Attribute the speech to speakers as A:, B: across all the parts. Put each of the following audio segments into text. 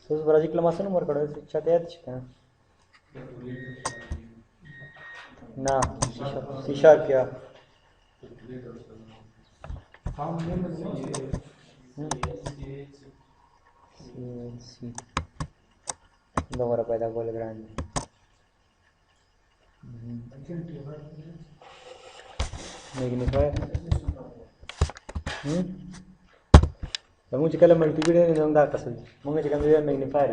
A: اوس پروجیکټ لماسه نمبر کړو چاته یاد شي کنه نه سی شارپ یا सी दोबारा पैदा बोल ग्रांड मैग्नीफायर मुझे कल मल्टीमीडिया नहीं होगा कसम मुझे चिकन दिया मैग्नीफायर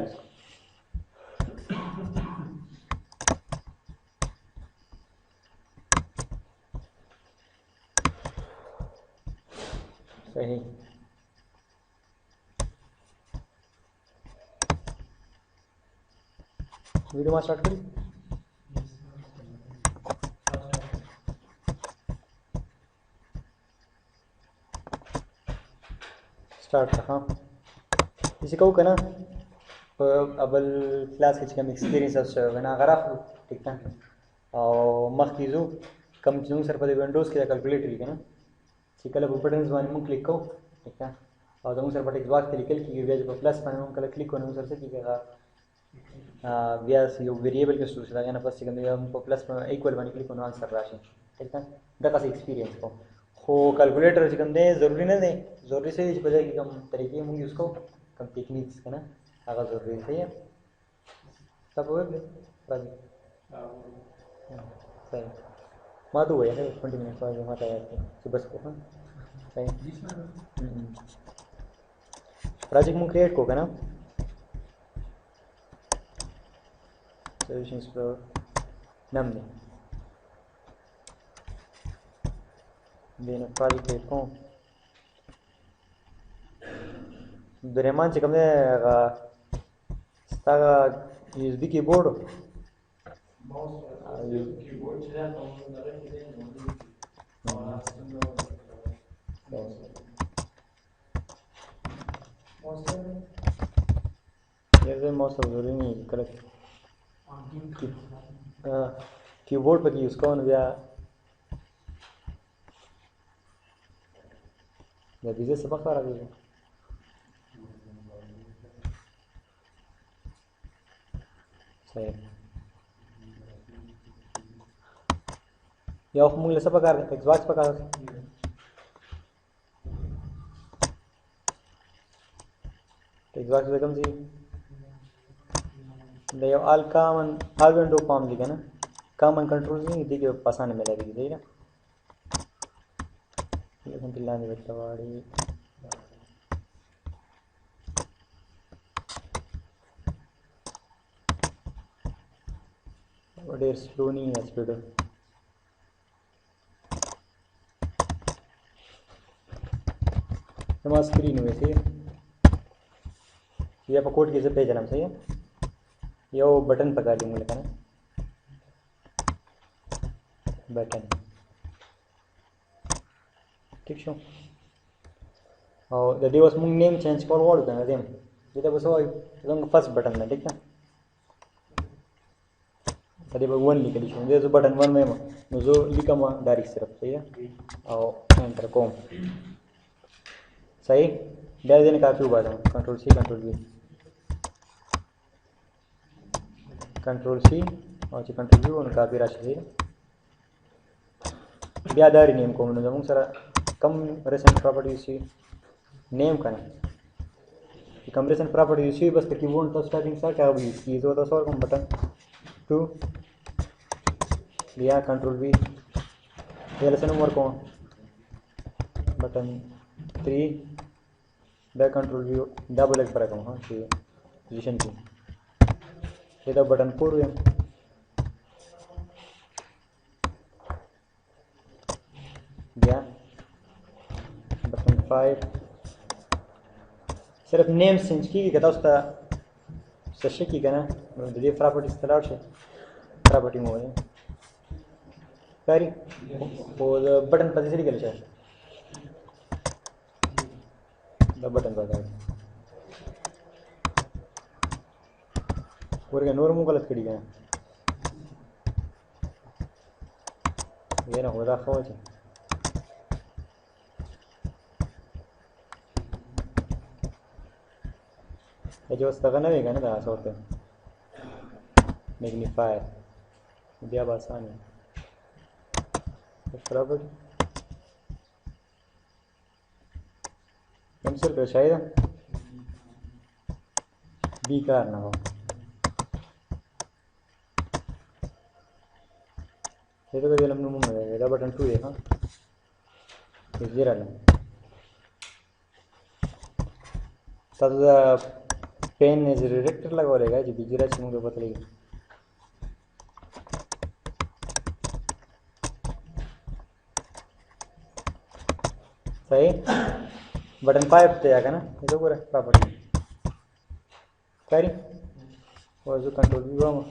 A: सही वीडियो में स्टार्ट करी स्टार्ट हाँ इसी को कहना अबल क्लास के चिकन एक्सपीरियंस है ना अगर आप ठीक है और मखीजू कम चीज़ों सर पर विंडोज़ के कैलकुलेटर है ना चिकन अब बटन वन में क्लिक करो ठीक है और जब सर पर टेक्स्ट के लिए की गई जब प्लस पर में क्लिक करने सर से की व्यास यो वेरिएबल के सूच लगा ना बस चिकन हमको प्लस में इक्वल बन क्लिक करना आंसर राशि ठीक है द का एक्सपीरियंस को हो कैलकुलेटर चिकन दे जरूरी नहीं दे जरूरी से इस वजह की कम तरीके होंगे उसको कम टेक्निक्स है ना अगर जरूरी सही है सब हो गया सही माँ तो हुआ है 20 मिनट बाद माता है सुबह को हाँ सही प्रोजेक्ट में क्रिएट को ना solutions for namni then project को दरमान से कमने स्टागा यूएसबी कीबोर्ड कीबोर्ड से तो ये मोस्ट जरूरी नहीं करेक्ट कीबोर्ड पर यूज़ कौन गया या बीजे सबक आ रहा है सही या ऑफ मूल्य सबक आ रहा है टेक्स्टबॉक्स पर आ रहा है टेक्स्टबॉक्स पे कम सी ये all common all window form लिखा ना कॉमन कंट्रोल्स नहीं देखिए पसंद में लगेगी सही ना ये हम लाने बैठा वाली बड़े स्लो नहीं है स्पीड हमारा स्क्रीन हुए सही ये आप कोड कैसे पेज नाम सही है यो बटन पका ली मुझे कहना बटन ठीक शो और यदि बस मुझे नेम चेंज कर वाड़ देना देम ये तो बस वो एकदम फर्स्ट बटन है ठीक है यदि बस वन लिख लीजिए ये जो बटन वन में जो लिखा हुआ डायरेक्ट सिर्फ सही है और एंटर कॉम सही डाल देने काफ़ी बात है कंट्रोल सी और कंट्रोल वी और काफ़ी राशि है ब्यादारी नेम को मैंने जमूँ सारा कम रेसेंट प्रॉपर्टी सी नेम का नहीं कम रेसेंट प्रॉपर्टी सी बस कि वो तो स्टार्टिंग सा क्या भी की जो तो सॉल्व कम बटन 2 लिया कंट्रोल वी ये लेसन नंबर को बटन 3 बैक कंट्रोल वी डबल एक पर हाँ ठीक पोजीशन की ये तो बटन 4 है गया बटन 5 सिर्फ नेम चेंज की कहता उसका सशे की कहना दे प्रॉपर्टीज तलाश है प्रॉपर्टी में है करी और बटन पर से निकल जाए बटन पर और नूर मुँह गलत करी गया ये ना होता खोज जो वस्तगा ना वेगा ना दास होते मैग्नीफायर दिया आसान है प्रॉपर्टी हम सर शायद बी कार ना हो ये तो कभी लम्बू मुंह में ये बटन 2 है हाँ जीरा ना तब पेन ने रिएक्टर लगा रहेगा जो बिजरा चिमू के पता लगे सही बटन 5 पे आएगा ना ये तो पूरा प्रॉपर्टी करी और जो कंट्रोल भी होगा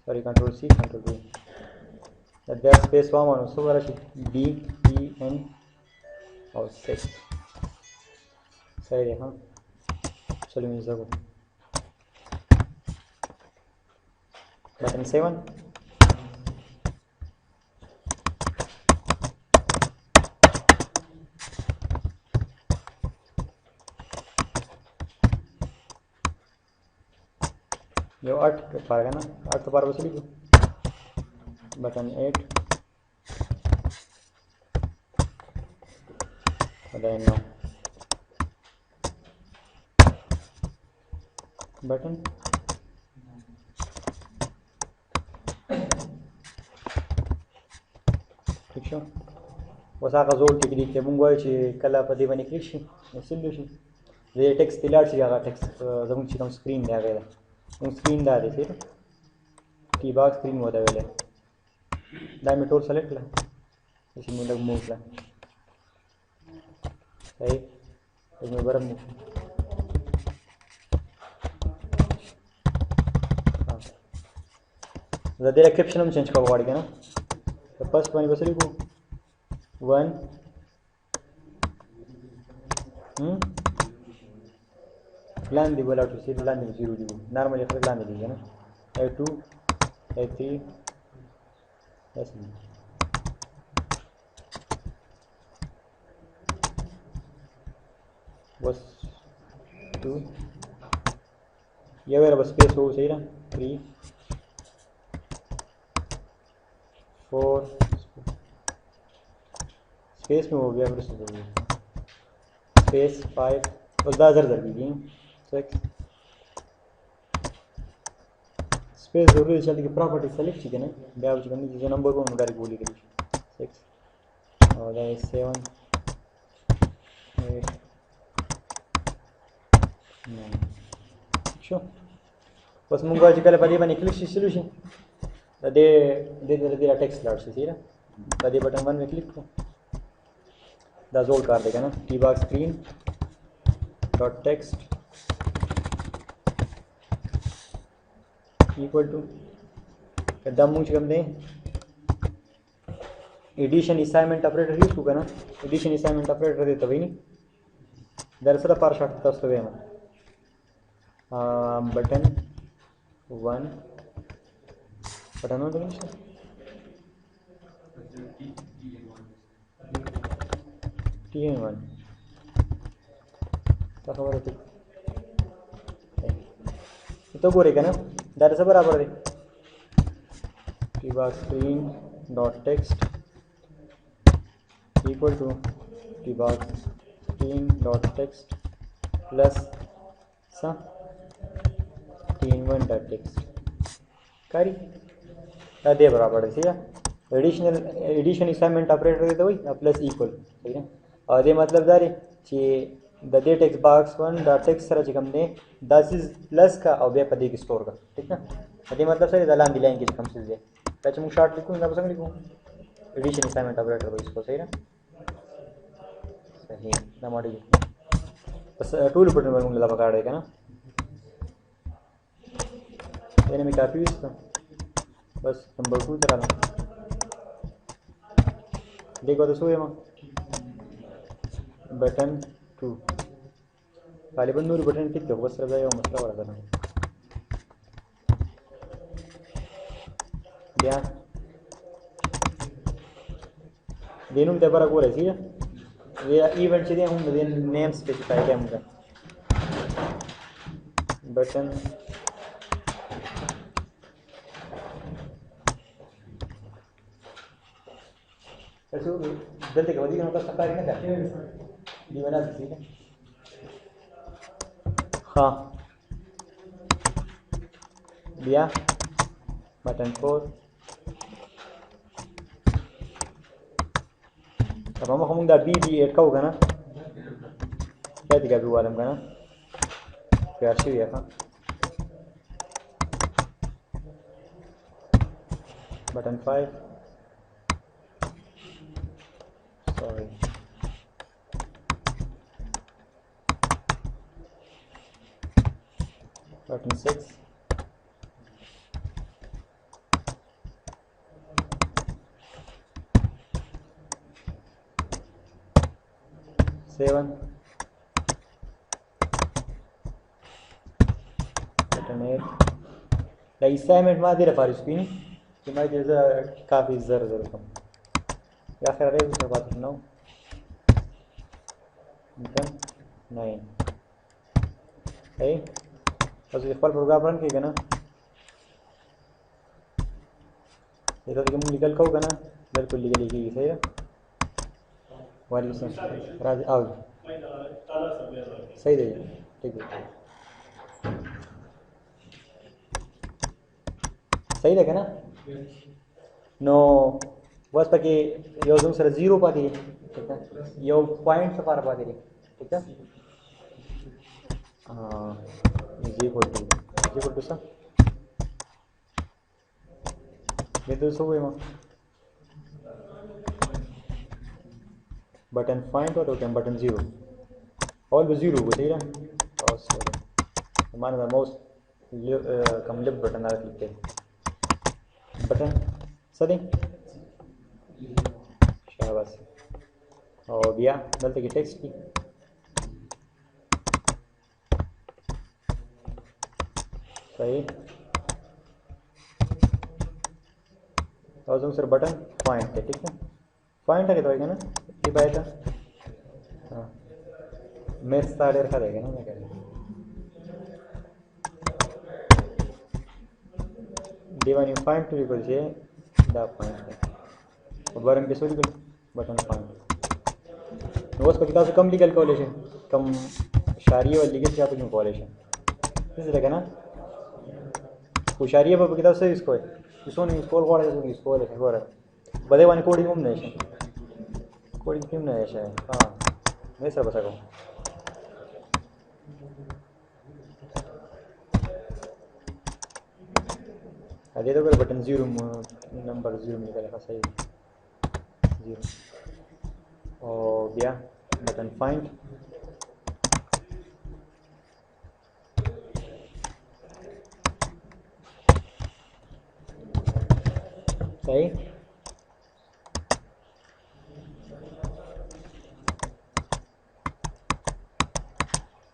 A: sorry control C control V that space form और उसको वाला D E N और 6 सही है हाँ चलो मिल जाओ बटन 7 जो 8 पाएगा ना 8 तो पार बस लिखो बटन 8 बटन 9 बटन ठीक है वसा का जोर के लिए मुंगवाई ची कला पदी बनी क्लिक शी सॉल्यूशन ये टेक्स्ट तिलाड़ सी आगा टेक्स्ट जमुन ची कम स्क्रीन दे आगे स्क्रीन दा दे फिर की बाग स्क्रीन होता है पहले दाई में टूल सेलेक्ट ला इसी में लग मूव ला सही इसमें बरम मूव हाँ ज़्यादा कैप्शन हम चेंज करवा पड़ेगा ना तो फर्स्ट वन बस लिखो 1 लाइन दी बोला तो सीधे लाइन दी 0 दी नॉर्मली फिर लाइन दी है ना A2 A3 ऐसे बस 2 ये मेरा बस स्पेस हो सही ना 3 4 स्पेस में हो गया फिर स्पेस 5 और 10 जर दीजिए 6 स्पेस जरूरी चलती कि प्रॉपर्टी सेलेक्ट ठीक है ना ब्याह करनी चीज़ नंबर 1 डायरेक्ट बोली गई 6 और 7 8 9 शो बस मुंगा जी कल पदी बनी क्लिक सॉल्यूशन दे दे दे टेक्स्ट लार्ज से ना पदी बटन 1 में क्लिक करो दा जोड़ कर देगा ना ToolBox screen dot text equal to दम मुझ कम दें एडिशन असाइनमेंट ऑपरेटर यूज होगा ना एडिशन असाइनमेंट ऑपरेटर देता वही नहीं दरअसल पार शॉट तस्त वे में बटन 1 बटन 1 TN1 क्या खबर है तो बोलेगा ना दरअसल बराबर है ToolBox screen dot text equal to ToolBox screen dot text plus सा TN1 डॉट टेक्स्ट करी दे बराबर है सही है एडिशन असाइनमेंट ऑपरेटर देता वही प्लस इक्वल सही है और ये मतलब दारी कि the they text box 1 dot text sir चिकम ने 10 इज प्लस का और बे पदी की स्टोर का ठीक ना ये मतलब सर दलान दिलाएं कि कम से दे टच मु शॉर्ट लिखूं ना पसंद लिखूं एडिशन असाइनमेंट ऑपरेटर को इसको सही ना सही ना मॉडल बस टूल बटन पर मुंगला पकड़ देगा ना मैंने में कॉपी इसका बस नंबर 2 चला लो देखो तो सोए मां बटन 2 खाली बंदूर बटन टिक दो बस रहा है मसला हो रहा था ध्यान देनुम ते बरा को रही है ये इवेंट से हम नेम स्पेसिफाई किया मुझे बटन ऐसे जल्दी कर दी मतलब सफारी ना कर ये बना ठीक है। हाँ दिया बटन 4 अब हम दा बी एड का होगा ना क्या दिखा भी वालम का ना प्यार से हुआ था बटन 5 sorry button 6 7 button 8 لا يسامح ما ادري فارس فيني ما ادري काफी जरूरत या फिर अरे उसमें बात करना हो इनकम 9 है बस ये फल प्रोग्राम रन किया ना ये तो तुम निकल का होगा ना बिल्कुल लिखी सही है वाली से राज आओ सही दे ठीक है सही लगे ना नो बस ताकि यो तुम सर 0 पाती ठीक है यो पॉइंट से पार पाती ठीक है हाँ जी इक्वल टू सा ये तो सब हुए मां बटन फाइंड और ओके बटन 0 ऑल भी 0 को सही है और सॉरी मान लो माउस कम लेफ्ट बटन आ क्लिक करें बटन सही शाबाश और दिया डालते कि टेक्स्ट की सही और तुम सर बटन पॉइंट है ठीक है पॉइंट है तो ना ये बात है हाँ मेरे स्टार्ट रखा रहेगा ना मैं कह रहा divine you point two equal से द पॉइंट बटन के सॉरी बटन पॉइंट वो उसको किताब से कम लीगल कॉलेशन कम शारिया वाली लीगल क्या कुछ कॉलेशन इस तरह का ना वो शारिया पर किताब से इसको है इसको नहीं स्कूल कॉलेज इसको है हो रहा बदे वाली कोडिंग में नहीं है कोडिंग क्यों नहीं है हाँ मैं सब बता रहा हूँ अरे तो कर बटन 0 नंबर 0 में निकलेगा सही 0 और गया बटन फाइंड सही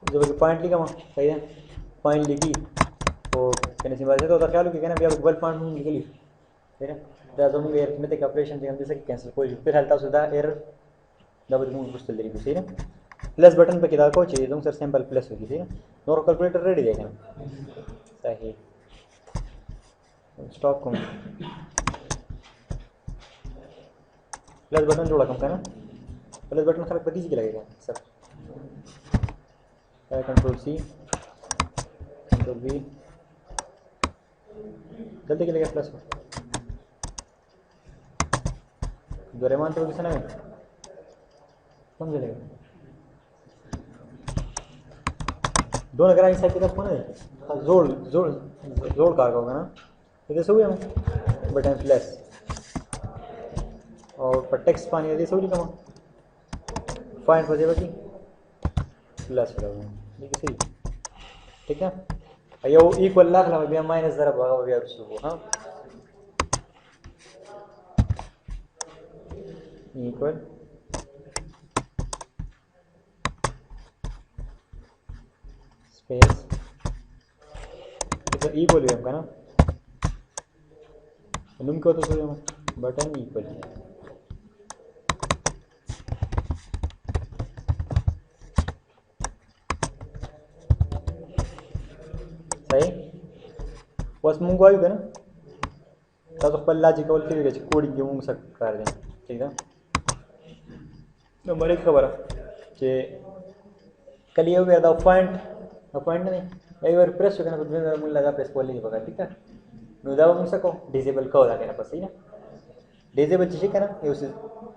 A: जब पॉइंट लिखा वहाँ सही है पॉइंट लिखी तो कहने से बात है तो उधर क्या लोग कहना भी आप वर्ड पॉइंट निकली ठीक है दादो मुझे अरिथमेटिक ऑपरेशन दिया जैसे कि कैंसिल कोई फिर हल्का सुधा एरर डबल मुझे कुछ चल रही है प्लस बटन पे किधर को चाहिए तुम सर सिंपल प्लस होगी ठीक है नोर कैलकुलेटर रेडी देखना सही स्टॉप कौन प्लस बटन जोड़ा कम करना प्लस बटन खराब पति जी लगेगा sir control C control V जल्दी के लगेगा प्लस दोरेमान तो किसी ना समझ लेगा दोनों अगर इस साइड की तरफ कौन है जोड़ जोड़ जोड़ कार का होगा ना इधर से हुए हम बटन प्लस और पर टेक्स्ट पानी इधर से हुई कमा फाइंड हो जाएगा कि प्लस होगा सही ठीक है ये इक्वल लाख लगा भैया माइनस जरा भागा भैया उसको हाँ इक्वल स्पेस इक्वल भी हमका ना नुम को तो button equal اوس مونږ وایو کنه تاسو خپل لاجیک ول کېږي چې کوډینګ کې مونږ څه کار دی ٹھیک ده نو مړی خبره چې کله یو دا پوینټ نه یو ور پریس وکړه په دې مونږ لږه پریس کولې دی بګا ٹھیک ده نو دا موږ څه کوو ډیزیبل کوو دا کنه پسې نه ډیزیبل چې کنه یو څه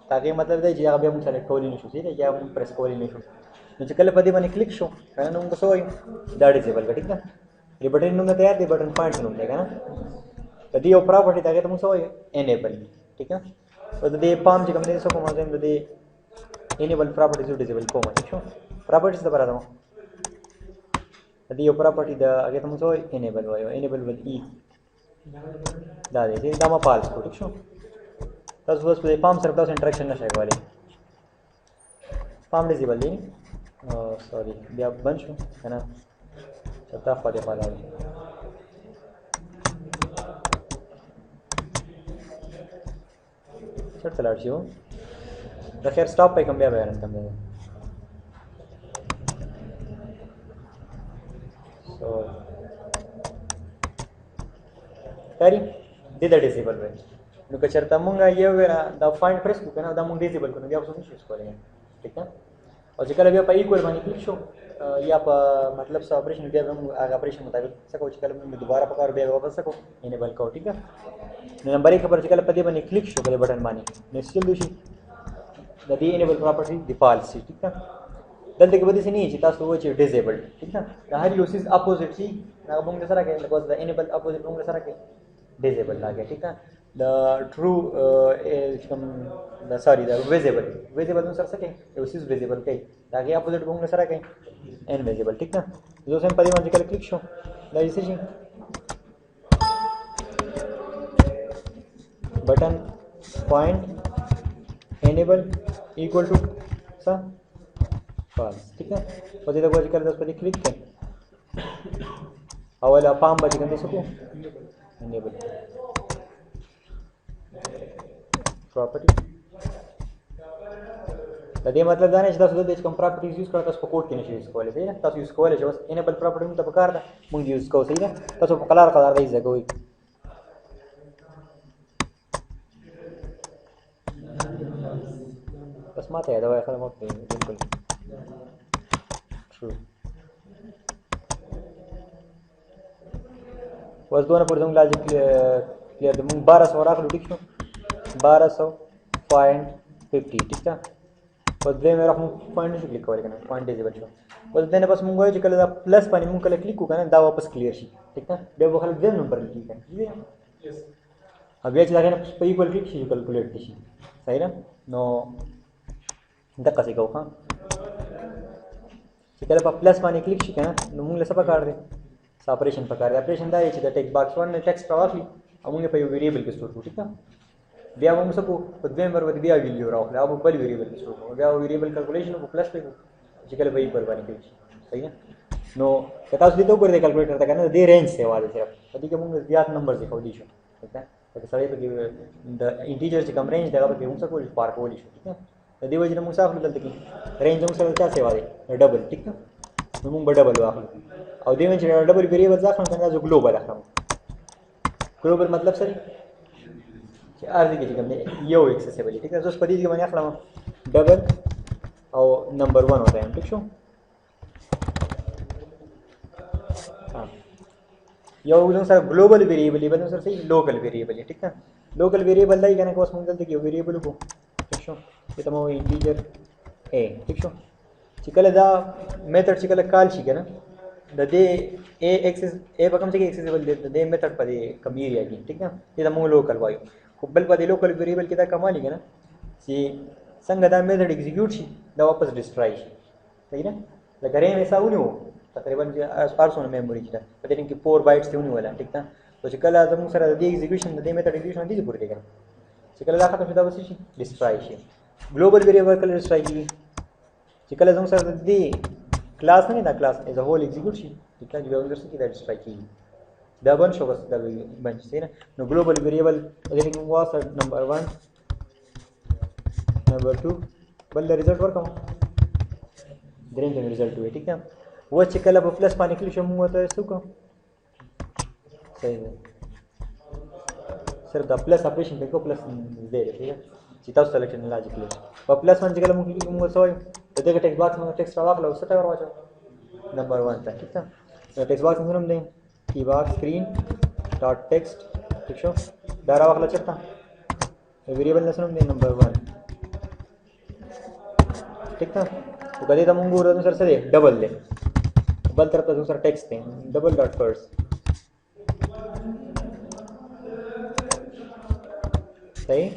A: تاګه مطلب دی چې هغه به موږ سره کولې نشو چې یا موږ پریس کولې نشو نو چې کله په دې باندې کلیک شو کنه نو موږ څه وایو دا ډیزیبل ټیک ده دې بټن نوم تیار دی بټن پوینټ نوم دی کنه د دې یو پراپرټي دا ته موږ څه وایو انیبل ٹھیک ده او د دې پام چې کوم دې څه کوم ځای د دې enable properties to disable کوم ٹھیک شو properties د برابر د دې یو پراپرټي دا هغه ته موږ وایو enable وایو enable ول e دا دې دا ما پالس کو ٹھیک شو تاسو اوس په پام سره تاسو انټریکشن نشئ کولای پام ډیزیبل دی سوري بیا بند شو کنه چتا فاده پاله چرته لاړ شو دا خیر سټاپ پای کوم بیا بیان کوم سو کاری دې د ډیزیبل وای نو که چرته مونږ یو ورا دا فایند پریس وکړو دا مونږ ډیزیبل کړو بیا اوس نشو کولای ٹھیک ده او چې کله بیا په ایکوال باندې کلیک شو یا په مطلب سو اپریشن بیا موږ هغه اپریشن مطابق څه کوو چې کله موږ دوباره په کار بیا واپس کوو انیبل کوو ٹھیک ده نو نمبر 1 خبر چې کله په دې باندې کلیک شو کله بٹن باندې نو سټیل دوشي د دې انیبل پراپرټي ډیفالت شي ٹھیک ده دلته کې به دې نه چې تاسو وایي چې ډیزیبل ٹھیک ده دا هر یو سیز اپوزیټ شي هغه موږ سره کې لکه دا انیبل اپوزیټ موږ سره کې ډیزیبل لاګه ٹھیک ده the true the sorry the visible نو سره څه کوي یو سیز visible کوي دا هغه اپوزیټ موږ سره کوي invisible ٹھیک ده زه سم په دې باندې کله کلیک شو دا یې شي button point enable equal to सा false ठीक है और इधर को कर 10 पे क्लिक कर अवला पाम बच गए इसको enable property د دې مطلب دا نه چې تاسو د دې کوم پراپرټیز یوز کړئ تاسو په کوډ کې نشئ یوز کولای صحیح ده تاسو یوز کولای چې بس انیبل پراپرټی ته پکار ده مونږ یوز کوو صحیح ده تاسو په قلار دی زګوي بس ماته دا وای خلک وخت بالکل true وس دونه پر زموږ لاجیک کلیئر ده مونږ 1200 راغلو ټیک شو 1200.50 ٹھیک ده بس دې مې راخم پوینټ شو کلیک کولای کنه پوینټ ډیزیبل شو بس دنه بس مونږ وایو چې کله دا پلس باندې مونږ کله کلیک وکړو دا واپس کلیئر شي ٹھیک ده بیا به خلک دې نمبر لیکي کنه یس بیا چې دا کنه په ایکوال کلیک شي کیلکولیټ شي صحیح ده نو دغه څه کوو ها چې کله په پلس باندې کلیک شي کنه نو موږ له څه پکار دی اپریشن پکار دی اپریشن دا چې د ټیکس باکس ون ټیکسټ راوخلي او موږ په یو ویریبل کې سٹور کړو ٹھیک ده بیا موږ څه کوو په دویم ور ودی بیا ویلیو راوخلي او بل ویریبل کې سٹور کوو بیا ویریبل کیلکولیشن په پلس په چې کله به ایکوال باندې کلیک شي صحیح ده نو که تاسو دې ته وګورئ کیلکولیټر ته کنه د رینج څه واده صرف په دې کې موږ زیات نمبر ځکو دي شو ٹھیک ده که سړی په د انټیجر چې کوم رینج دغه په موږ څه کول پار کولی شو ٹھیک ده د دې وجه موږ صاحب دلته کې رینج موږ سره څه واده ډبل ٹھیک ده نو موږ ډبل واخلو او دې وجه ډبل ویریبل ځکه څنګه جو ګلوبل اخلم ګلوبل مطلب سره چې ارزي کې کوم یو اکسسیبل ٹھیک ده زه په دې کې باندې اخلم ډبل او نمبر 1 ہوتا ہے ٹھیک شو یو څنګه سره ګلوبل ویریبل بل سره صحیح لوکل ویریبل ٹھیک ده لوکل ویریبل دای کنه کوس مونږ دلته کې ویریبل کو ٹھیک شو ته مو انټیجر ا ٹھیک شو چې کله دا میثډ چې کله کال شي کنه د دې ا ایکسس ا په کوم ځای کې ایکسسیبل دی د دې میثډ په دې کم ایریا کې ٹھیک ده دا مو لوکل وایو خو بل په دې لوکل ویریبل کې دا کمالي کنه چې څنګه دا میثډ ایگزیکیوټ شي دا واپس ډیسټرای شي صحیح ده لکه ریم حسابونه تقریبا 400 میموري کې په دې کې 4 بایټس ته ونیول ټیک ده او چې کله زموږ سره د دې ایگزیکیوشن د دې میثډ ایگزیکیوشن دي پورې کړي چې کله دا ختم شي دا وسې شي ډیسټرای شي ګلوبل ویریبل کله ډیسټرای کیږي چې کله زموږ سره د دې کلاس نه دا کلاس از ا هول ایگزیکیوټ شي چې کله به ورسره کې دا ډیسټرای کیږي دا بن شو بس دا بن شي نه نو ګلوبل ویریبل د دې کوم واسه نمبر 1 نمبر 2 بل ریزلټ ورکوم دریم د ریزلټ وي ٹھیک ده و چې کله په پلس باندې کلیک شو موږ ته څه کوو صحیح ده صرف دا پلس اپریشن کې کو پلس دې دی چې تاسو سلیکشن لاجیک لري په پلس باندې کله موږ سوای دغه ټیکس باکس باندې ټیکسټ راوخلو او څه ټایر واچو نمبر 1 ته ٹھیک ده ټیکس باکس نوم دی کی باکس سکرین ډاٹ ټیکسټ ٹھیک شو دا راوخلو چرته ویریبل نسنوم دی نمبر 1 ٹھیک ده وکړه دا موږ ورته سره سره ډبل دی بل طرف ته سره ټیکسټ دی ډبل ډاٹ فرست صحیح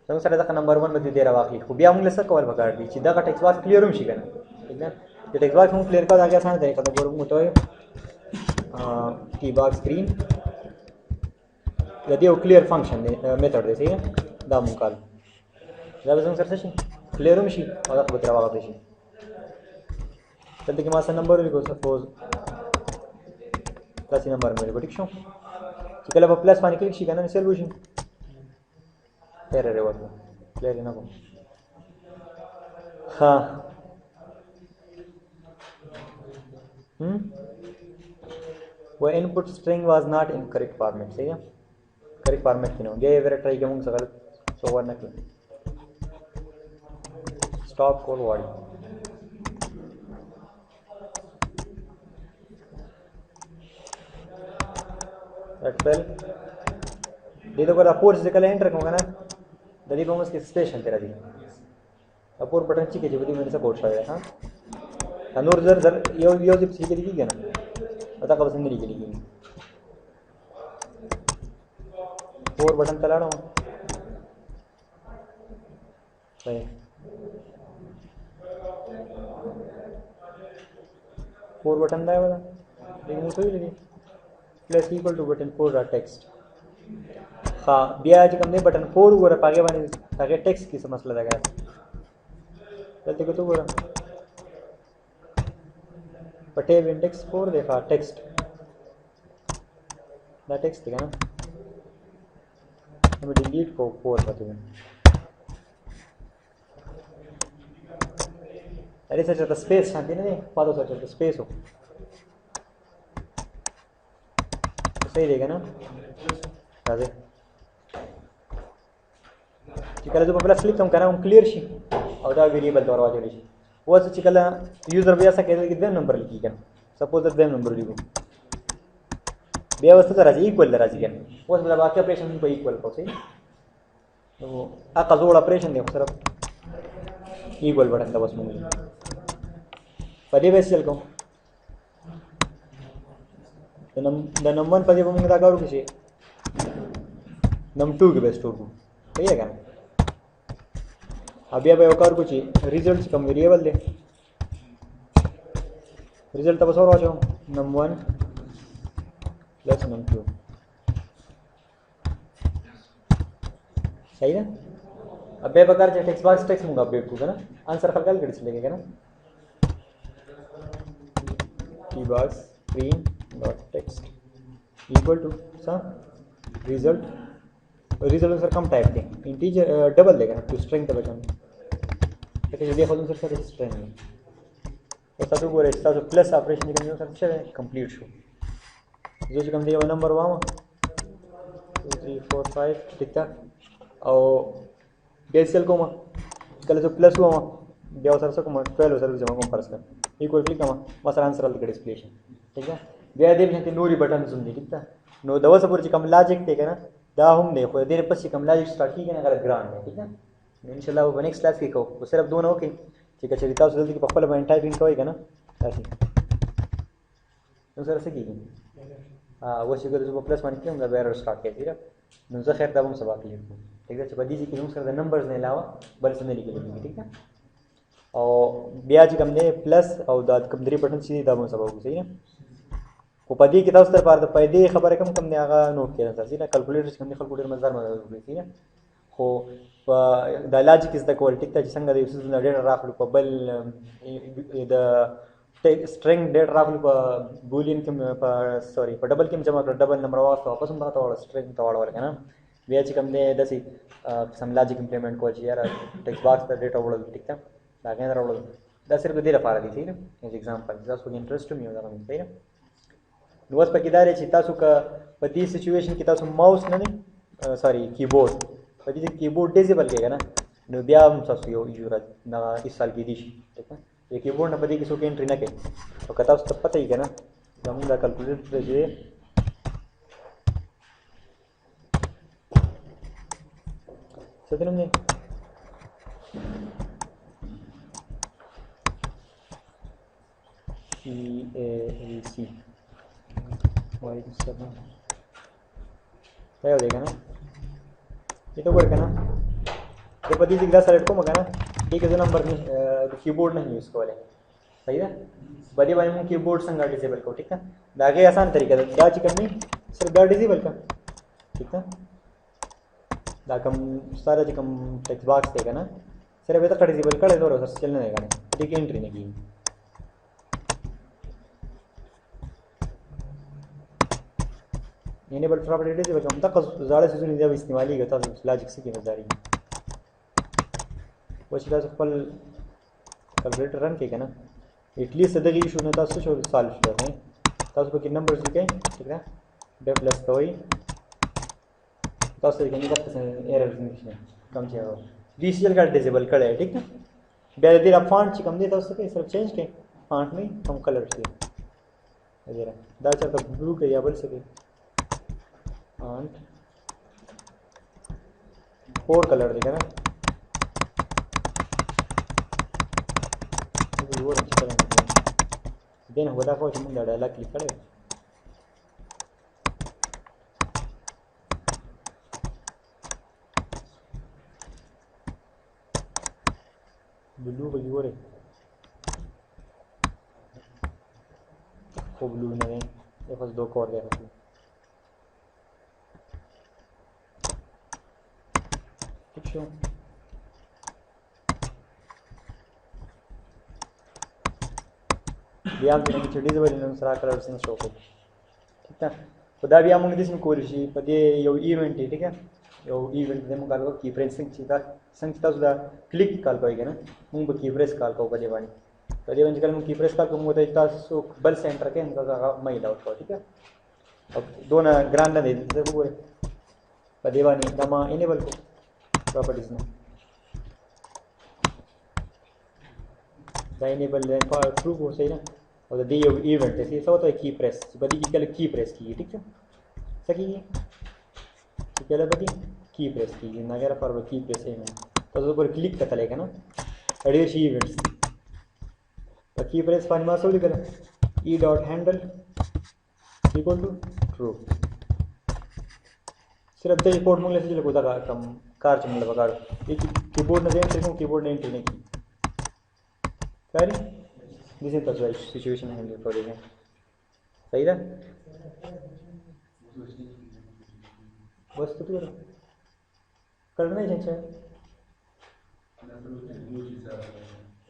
A: څنګه سره دا نمبر 1 باندې دی راوخلی خو بیا موږ له څه کول وکړ دي چې دا ټیکس باکس کلیر هم شي کنه ٹھیک ده د ټیکس باکس موږ کلیر کړه دا آسان طریقه دا ګورم ته کی باکس سکرین د دې یو کلیر فنکشن دی میثډ دی صحیح دا موږ کال دا به څنګه سره شي کلیر هم شي او دا به تر واغته شي دلته کې ما څه نمبر ولیکو سپوز تاسو نمبر مې ولیکو ټیک شو چې کله په پلس باندې کلیک شي کنه سیل وشي error ورته clear نه کوم ها where input string was not in correct format صحیح ہے correct format کې نو بیا یې ټرای کوم څه غلط سو ورنه کړ stop call واړی Excel دې دا کوله پور چې کله انټر کوم کنه د دې په موږ کې سټیشن تر دي اپور بٹن چې کې چې دې مې سپورټ شوی ها انور زر یو دې څه کې کېږي نه اته کا پسند لري کېږي پور بٹن تلاړو صحیح پور بٹن دا ولا دې مو څه لګي plus equal to button 4.text ها بیا چې کوم دی بٹن 4 وګوره پاګه باندې هغه ټیکسټ کې څه مسله ده ګره دلته کې تو وګوره پټه انډیکس 4 دی ښا ټیکسټ دا ټیکسټ دی کنه نو ډیلیټ کو 4 پته ده اره څه چې سپیس شانتي نه پاتو څه چې سپیس هو صحیح دی کنه راځي چې کله زه په پلس کلیک کوم کنه هم کلیر شي او دا ویریبل تور واچول شي اوس چې کله یوزر بیا څه کوي چې د نمبر لیکي کنه سپوز د نمبر لیکو بیا وسته راځي ایکوال راځي کنه اوس بل باقي اپریشن په ایکوال کوي نو اقا زوړ اپریشن دی سره ایکوال بٹن دا بس موږ په دې وسیل کوم د نمبر په دې موږ دا کارو کې نم 2 کې بیسټ وو صحیح ہے کنه بیا به وکړو چې ریزلټ کوم ویریبل دی ریزلټ تاسو راځو نم 1 پلس نم 2 صحیح ہے अब बे प्रकार से टेक्स्ट बॉक्स टेक्स्ट मुंगा अपडेट होगा ना आंसर खलकल कर चलेगा ना की box screen dot text equal to सा रिजल्ट सर कम टाइप दें इंटीजर डबल देगा ना टू स्ट्रिंग तब हम लेकिन ये देखो सर सर स्ट्रिंग है तो सब वो रेस्टा जो प्लस ऑपरेशन के लिए सर चले कंप्लीट शो जो कम दिया नंबर 1 2 3 4 5 ठीक था और बेसिल को कल जो प्लस हुआ बे सर से 12 सर जमा को फर्स्ट कर इक्वल क्लिक कमा मसर आंसर अल डिस्प्ले ठीक है बे दे भी नूरी बटन सुन दी ठीक था नो दवा से पूरी कम लॉजिक थे ना दा हम देखो देर पसी कम लॉजिक स्टार्ट की ना गलत ग्रांड है ठीक है इंशाल्लाह वो नेक्स्ट क्लास की को सिर्फ दोनों ओके ठीक है चलिए ताऊ जल्दी के पप्पा में टाइपिंग होएगा ना ऐसे तो सर से की हां वो सिगर जो प्लस मान के हम एरर स्टार्ट किया ठीक है नो खैर तब हम सबक लिए ठीक है चलो दीजिए कि सर नंबर्स ने अलावा बल से लिख लेंगे ठीक है और ब्याज कम दे प्लस और दाद कम 3 बटन सीधी दाबों सबक सही है को पदी की ताऊ सर पार पैदे खबर कम ने आगा नोट किया सर सीधा कैलकुलेटर कम कैलकुलेटर मजार मदद ठीक है हो the logic is the quality ता संग दे डेटा राखलु को बल द स्ट्रिंग डेटा राखलु को बूलियन के सॉरी पर डबल के जमा कर डबल नंबर वास्ते वापस हम तो स्ट्रिंग तो वाला है ना वेच कम ने दसी सम लॉजिक इंप्लीमेंट को यार टेक्स्ट बॉक्स द डेटा वाला ठीक था लागे ना वाला 10 रुपए दे रहा थी ना as example just for interest मी होगा सही ना نو اوس پکې دا دی چې تاسو که په دې سچویشن کې تاسو ماوس نه دی سوري کیبورډ په دې کې کیبورډ ډیزیبل کېږي نه نو بیا هم تاسو یو ضرورت نه استعمال کېدی شي ٹھیک ده د کیبورډ نه په دې کې څوک انټري نه کوي او که تاسو ته پته یې که نه زموږ دا کلکولیټر دی څه دی نوم دی CAAC وایي څه ده دا یو دی که نه دې ته وګورئ که نه زه په دې کې دا سلیکټ کوم که نه دې کې زه نمبر د کیبورډ نه یوز کولی صحیح ده په دې باندې مونږ کیبورډ څنګه ډیزیبل کوو ټیک ده د هغې اسان طریقه ده دا چې کوم دی صرف دا ډیزیبل کړه ټیک ده دا کوم ساره چې کوم ټیکسټ باکس دی که نه صرف یې دغه ډیزیبل کړی دی ورسره چل نه دی که نه دې کې انټري نه کېږي enable property disable کوم دغه زاړه څیزونه دي استعمالېږي تاسو لاجیک څه کې نظاري و چې تاسو خپل کلکولیټر رن کړئ که نه ایټلیسټ دغه ایشو نه تاسو شو سالو شو نه تاسو پکې نمبرز لیکئ ټیک ده ډ پلس کوئ تاسو کې نه دغه ایررز نشته کوم چې دې سیل کارت ډیزیبل کړی ټیک ده بیا دې را فونټ چې کوم دی تاسو کې صرف چینج کړئ فونټ نه کوم کلر شي دا چېرته بلو کې یا بل څه کې font 4 कलर दिखा ना वो अच्छा कलर देन होता को तुम डायलॉग क्लिक करे ब्लू ब्लू रे वो ब्लू नहीं ये बस दो और गया شو بیا هم چې ډیزیبل نو سره کلر څنګه شو کوي ٹھیک ده خدا بیا موږ دې څنګه کول شي په دې یو ایونت دی ٹھیک ده یو ایونت دې موږ کارو کی پرنس چې دا څنګه تاسو دا کلیک کال کوي کنه موږ به کی پرس کال کوو په دې باندې په دې باندې کله موږ کی پرس کال کوو ته تاسو بل سنټر کې هغه مېل اوټ کوو ٹھیک ده او دونه ګران نه دی زه وګورم په دې باندې دا ما انیبل کو properties now the enable then for true हो सही ना और the day of event ऐसे ऐसा होता है की प्रेस बड़ी की कल की प्रेस की ठीक है सकी तो पहले बड़ी की प्रेस की नगर पर वो की प्रेस है तो ऊपर क्लिक करता लेगा ना एडिट इवेंट्स तो की प्रेस पानी में सोल्व करें e dot handle equal to true सिर्फ द रिपोर्ट मंगले से चले कोदा का कम कार चमले बगाड़ एक कीबोर्ड ने एंटर को कीबोर्ड ने एंटर नहीं की सही this is the situation handle for this सही है बस तो करना ही चाहिए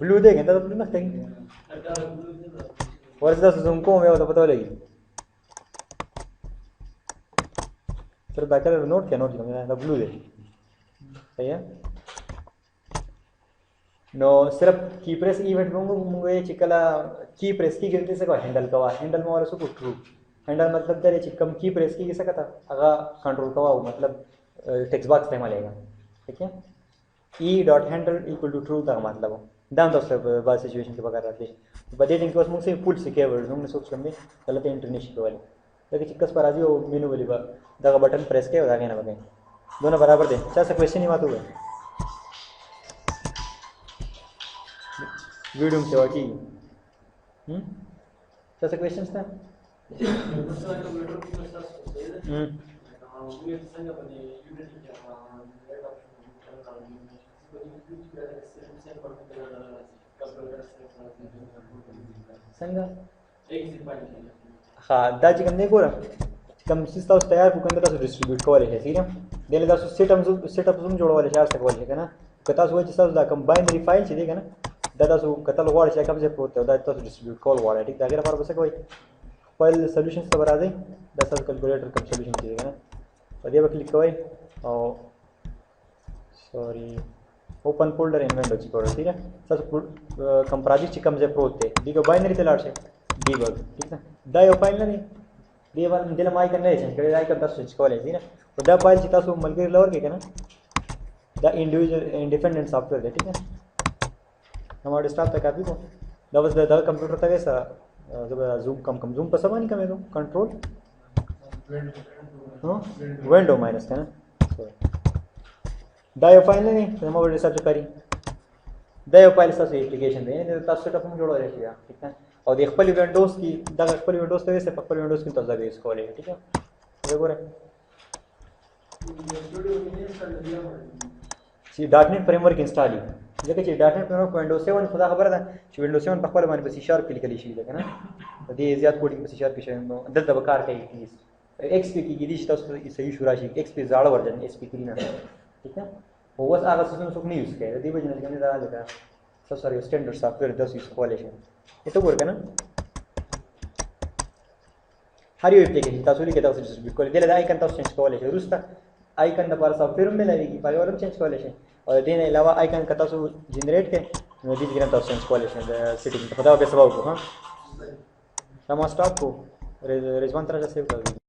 A: ब्लू देखें तो ब्लू ना कहीं वर्ष 10 जूम को मैं तो पता लगी सर बैककलर नोट क्या नोट किया ब्लू दे सही है नो सिर्फ की प्रेस इवेंट में मुझे चिकला की प्रेस की गिनती से को हैंडल कवा हैंडल में वाला सो ट्रू हैंडल मतलब तेरे चिकम की प्रेस की किसा कथा अगर कंट्रोल कवा मतलब टेक्स्ट बॉक्स टाइम लेगा ठीक है e dot handle equal to true का मतलब दाम तो सब बात सिचुएशन के बगैर रहते बदे दिन के मुझसे फुल सिक्योर हमने सोच करने गलत इंटरनेट वाले लेकिन चिक्कस पर आजी वो मेनू वाली दगा बटन प्रेस के आगे ना बगे दोनों बराबर दे चाहे से क्वेश्चन ही बात हुआ वीडियो में सेवा की चाहे से क्वेश्चन था संगा हाँ दाजी कम नहीं कोरा कम सिस्ता उस तैयार को कंदर तासु डिस्ट्रीब्यूट कोले है ठीक है देले तासु सेटअप जुम जोड़ वाले चार तक वाले है ना कता सु वच तासु दा कम बाइनरी फाइल छे देगा ना दादा सु कता लो वाले कब से होते दादा तासु डिस्ट्रीब्यूट कॉल वाले ठीक दागेरा पर बस कोई फाइल सॉल्यूशंस तो बरा दे दादा कैलकुलेटर कम सॉल्यूशन देगा ना और ये क्लिक कोई और सॉरी ओपन फोल्डर इन विंडो चिकोर ठीक है तासु कम प्रोजेक्ट कम से होते दिगो बाइनरी ते लाड से debug ठीक है दा यो फाइल नहीं دی باندې دله ما آیکن نه چینج کړی، آیکن تاسو چینج کولای شئ نه. دا فایل چې تاسو ملګری لور کې کنه دا انډیویډوال انډیپندنت سافټویر دی ٹھیک ہے. نو ما ډیسکټاپ ته کاپی کو دا بس دا کمپیوټر ته سره زه زوم کم زوم په سمانی کمې دو کنټرول وینډو ماینس کنه دا یو فایل نه دی ما ور ریسرچ کاری دا یو فایل تاسو اپلیکیشن دی نه تاسو ته هم جوړولای شئ ٹھیک ہے. او د خپل وینډوز کې دا خپل وینډوز ته وسه خپل وینډوز کې تاسو یوز کولای ٹھیک ہے. وګوره چې ډاټ نت فریم ورک انسټال دی ځکه چې ډاټ نت فریم ورک وینډوز 7 خدا خبره ده چې وینډوز 7 په خپل باندې په سی شارپ کې لیکل شي کنه د دې زیات کوډینګ په سی شارپ کې شوی نو دلته به کار کوي ایکس پی کې دي تاسو صحیح شو راشي ایکس پی زاړه ورژن ایس پی 3 نه ٹھیک ہے. او اوس هغه څه څه نه یوز کوي د دې وجه نه کنه دا لګا تاسو سره سټانډرډ سافټویر تاسو یوز کولای شئ. ته ګور کنه هر یو اپلیکیشن تاسو لري کې تاسو ډیسټریبیوټ کولای دی دا آیکن تاسو چینج کولای شئ. وروسته آیکن د لپاره سافټویر هم ملایږي په اورم چینج کولای شئ او د دې نه علاوه آیکن که تاسو جنریټ کړئ نو دې کې تاسو چینج کولای شئ د سیټینګ په دا به سبا وکړو. ها دا ما سٹاپ کو رضوان طرح سے سیو کر دیں.